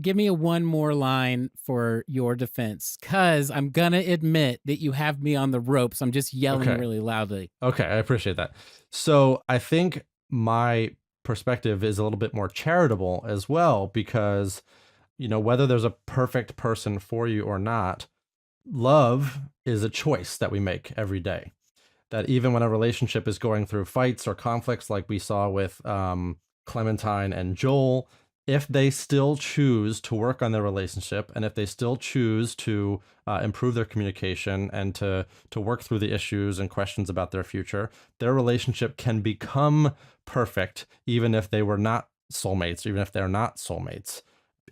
Give me one more line for your defense, because I'm going to admit that you have me on the ropes. I'm just yelling really loudly. Okay, I appreciate that. So I think my perspective is a little bit more charitable as well, because, whether there's a perfect person for you or not, love is a choice that we make every day. That even when a relationship is going through fights or conflicts like we saw with Clementine and Joel, if they still choose to work on their relationship, and if they still choose to improve their communication and to work through the issues and questions about their future, their relationship can become perfect, even if they were not soulmates, even if they're not soulmates.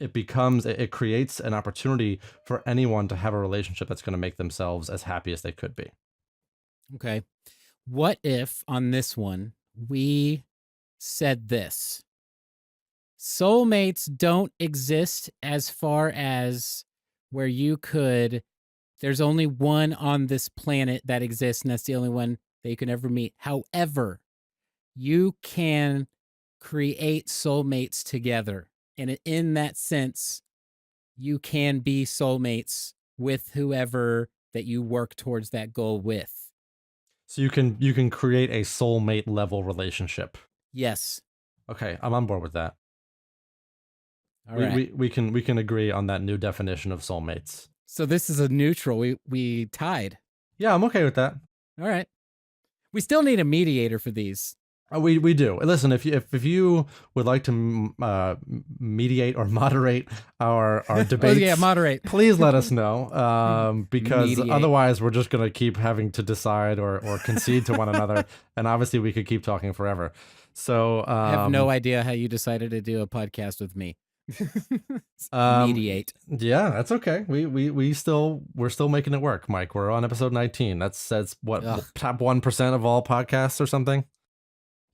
It creates an opportunity for anyone to have a relationship that's going to make themselves as happy as they could be. Okay. What if on this one we said this? Soulmates don't exist as far as where there's only one on this planet that exists, and that's the only one that you can ever meet. However, you can create soulmates together. And in that sense, you can be soulmates with whoever that you work towards that goal with. So you can create a soulmate level relationship. Yes. Okay, I'm on board with that. All right. We can agree on that new definition of soulmates. So this is a neutral. We tied. Yeah, I'm okay with that. All right. We still need a mediator for these. We do. Listen, if you would like to mediate or moderate our debates, moderate. Please let us know. Because Mediate. otherwise we're just gonna keep having to decide or concede to one another, and obviously we could keep talking forever. So I have no idea how you decided to do a podcast with me. Mediate. Yeah, that's okay. We're still making it work, Mike. We're on episode 19. That's what, top 1% of all podcasts or something.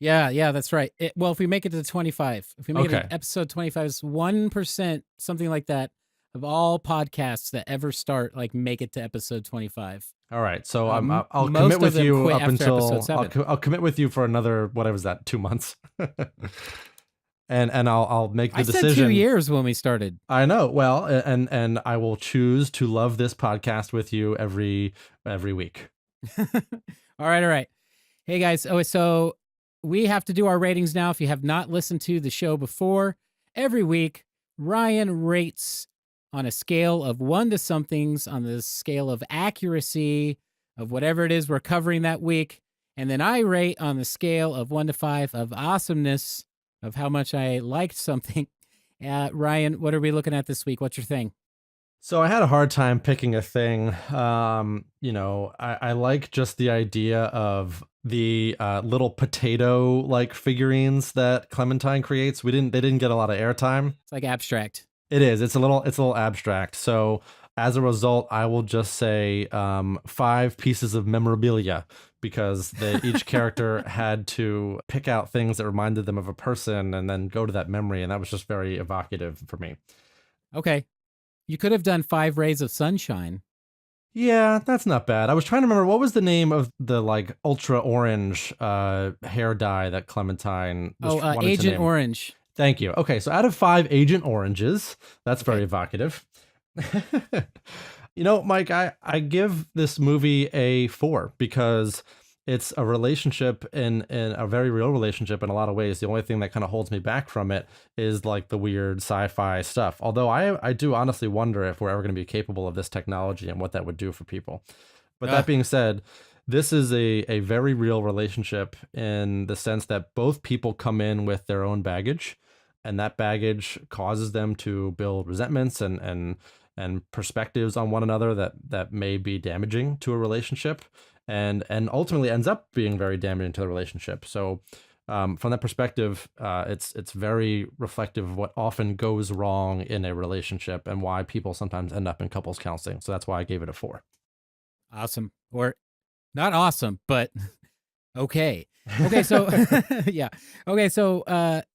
Yeah, that's right. Well, if we make it to 25, if we make it to episode 25, it's 1%, something like that, of all podcasts that ever start, make it to episode 25. All right, so I'll commit with you up until I'll commit with you for another, whatever is that, 2 months, and I'll make the decision. I said 2 years when we started. I know. Well, and I will choose to love this podcast with you every week. All right. Hey guys, so we have to do our ratings now. If you have not listened to the show before, every week Ryan rates on a scale of 1 to somethings, on the scale of accuracy of whatever it is we're covering that week. And then I rate on the scale of 1 to 5 of awesomeness, of how much I liked something. Ryan, what are we looking at this week? What's your thing? So I had a hard time picking a thing. I like just the idea of the little potato like figurines that Clementine creates. They didn't get a lot of airtime. It's like abstract. It is. It's a little abstract. So as a result, I will just say 5 pieces of memorabilia, because each character had to pick out things that reminded them of a person and then go to that memory, and that was just very evocative for me. Okay. You could have done 5 rays of sunshine. Yeah, that's not bad. I was trying to remember, what was the name of the like ultra orange hair dye that Clementine wanted to Agent name? Orange. Thank you. Okay, so out of 5 Agent Oranges, that's very evocative. Mike, I give this movie a 4 because it's a relationship in a very real relationship in a lot of ways. The only thing that kind of holds me back from it is like the weird sci-fi stuff. Although I do honestly wonder if we're ever going to be capable of this technology and what that would do for people. But that being said, this is a very real relationship in the sense that both people come in with their own baggage, and that baggage causes them to build resentments and perspectives on one another that may be damaging to a relationship, and ultimately ends up being very damaging to the relationship. So from that perspective, it's very reflective of what often goes wrong in a relationship and why people sometimes end up in couples counseling. So that's why I gave it a 4. Awesome. Or not awesome, but okay. Okay, so yeah. Okay, so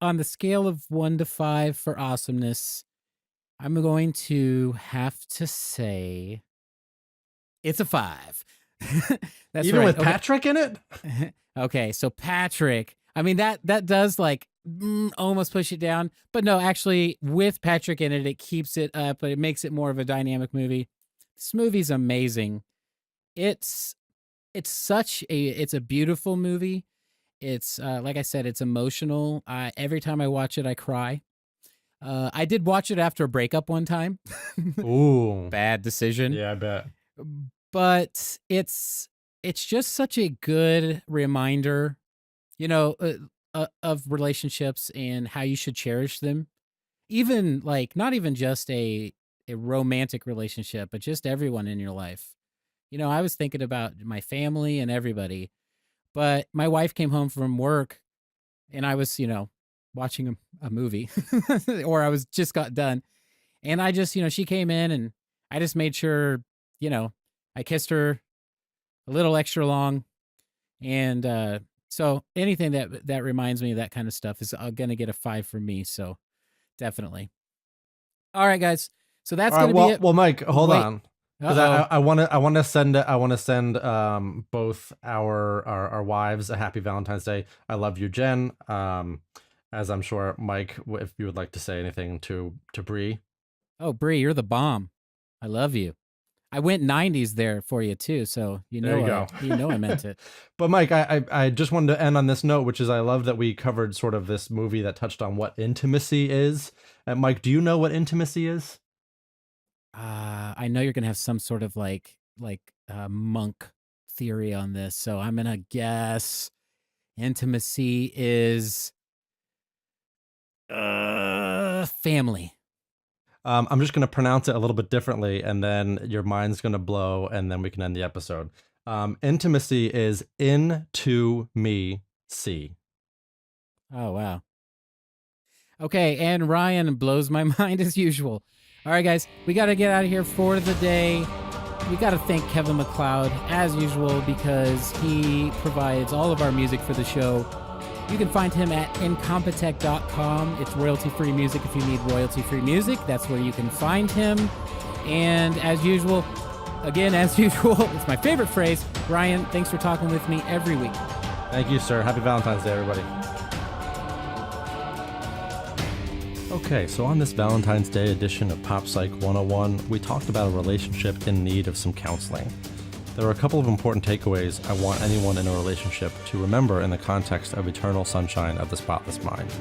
on the scale of 1 to 5 for awesomeness, I'm going to have to say it's a 5. That's Even right. with Patrick in it? Okay, so Patrick, I mean that does like almost push it down, but no, actually with Patrick in it, it keeps it up, but it makes it more of a dynamic movie. This movie's amazing. It's a beautiful movie. It's like I said, it's emotional. Every time I watch it, I cry. I did watch it after a breakup one time. Ooh. Bad decision. Yeah, I bet. But it's just such a good reminder, of relationships and how you should cherish them. Even like not even just a romantic relationship, but just everyone in your life. I was thinking about my family and everybody, but my wife came home from work and I was, watching a movie or I was just got done. And I just, she came in and I just made sure, I kissed her a little extra long. And so anything that reminds me of that kind of stuff is going to get a 5 from me. So definitely. All right, guys. So that's going to be it. Well, Mike, hold on. Because I want to send both our wives a happy Valentine's Day. I love you, Jen. As I'm sure, Mike, if you would like to say anything to Bree. Oh, Bree, you're the bomb. I love you. I went 90s there for you too, so There you go. I meant it. But Mike, I just wanted to end on this note, which is I love that we covered sort of this movie that touched on what intimacy is. And Mike, do you know what intimacy is? I know you're gonna have some sort of like monk theory on this, so I'm gonna guess intimacy is family. I'm just going to pronounce it a little bit differently, and then your mind's going to blow, and then we can end the episode. Intimacy is into me, see. Oh, wow. Okay, and Ryan blows my mind as usual. All right, guys, we got to get out of here for the day. We got to thank Kevin MacLeod, as usual, because he provides all of our music for the show. You can find him at incompetech.com. It's royalty-free music if you need royalty-free music. That's where you can find him. And as usual, it's my favorite phrase. Ryan, thanks for talking with me every week. Thank you, sir. Happy Valentine's Day, everybody. Okay, so on this Valentine's Day edition of Pop Psych 101, we talked about a relationship in need of some counseling. There are a couple of important takeaways I want anyone in a relationship to remember in the context of Eternal Sunshine of the Spotless Mind.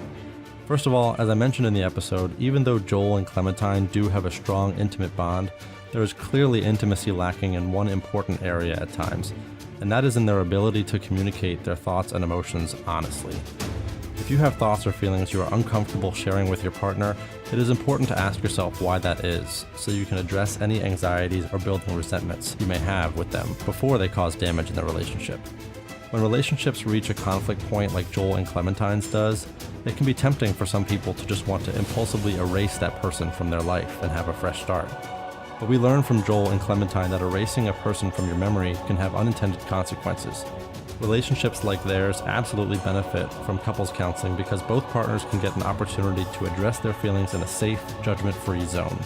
First of all, as I mentioned in the episode, even though Joel and Clementine do have a strong, intimate bond, there is clearly intimacy lacking in one important area at times, and that is in their ability to communicate their thoughts and emotions honestly. If you have thoughts or feelings you are uncomfortable sharing with your partner, it is important to ask yourself why that is, so you can address any anxieties or building resentments you may have with them before they cause damage in the relationship. When relationships reach a conflict point like Joel and Clementine's does, it can be tempting for some people to just want to impulsively erase that person from their life and have a fresh start. But we learn from Joel and Clementine that erasing a person from your memory can have unintended consequences. Relationships like theirs absolutely benefit from couples counseling because both partners can get an opportunity to address their feelings in a safe, judgment-free zone.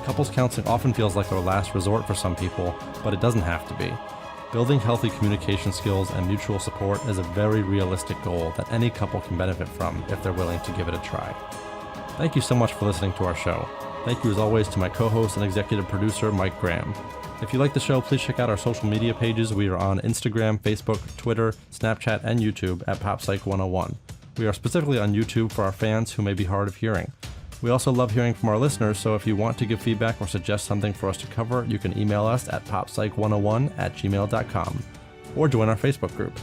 Couples counseling often feels like a last resort for some people, but it doesn't have to be. Building healthy communication skills and mutual support is a very realistic goal that any couple can benefit from if they're willing to give it a try. Thank you so much for listening to our show. Thank you as always to my co-host and executive producer, Mike Graham. If you like the show, please check out our social media pages. We are on Instagram, Facebook, Twitter, Snapchat, and YouTube at PopPsych101. We are specifically on YouTube for our fans who may be hard of hearing. We also love hearing from our listeners, so if you want to give feedback or suggest something for us to cover, you can email us at poppsych101@gmail.com or join our Facebook group.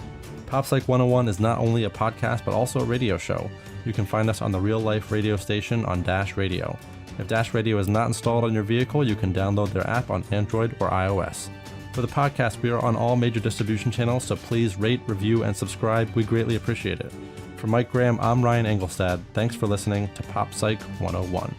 Pop Psych 101 is not only a podcast but also a radio show. You can find us on the real-life radio station on Dash Radio. If Dash Radio is not installed on your vehicle, you can download their app on Android or iOS. For the podcast, we are on all major distribution channels, so please rate, review, and subscribe. We greatly appreciate it. For Mike Graham, I'm Ryan Engelstad. Thanks for listening to Pop Psych 101.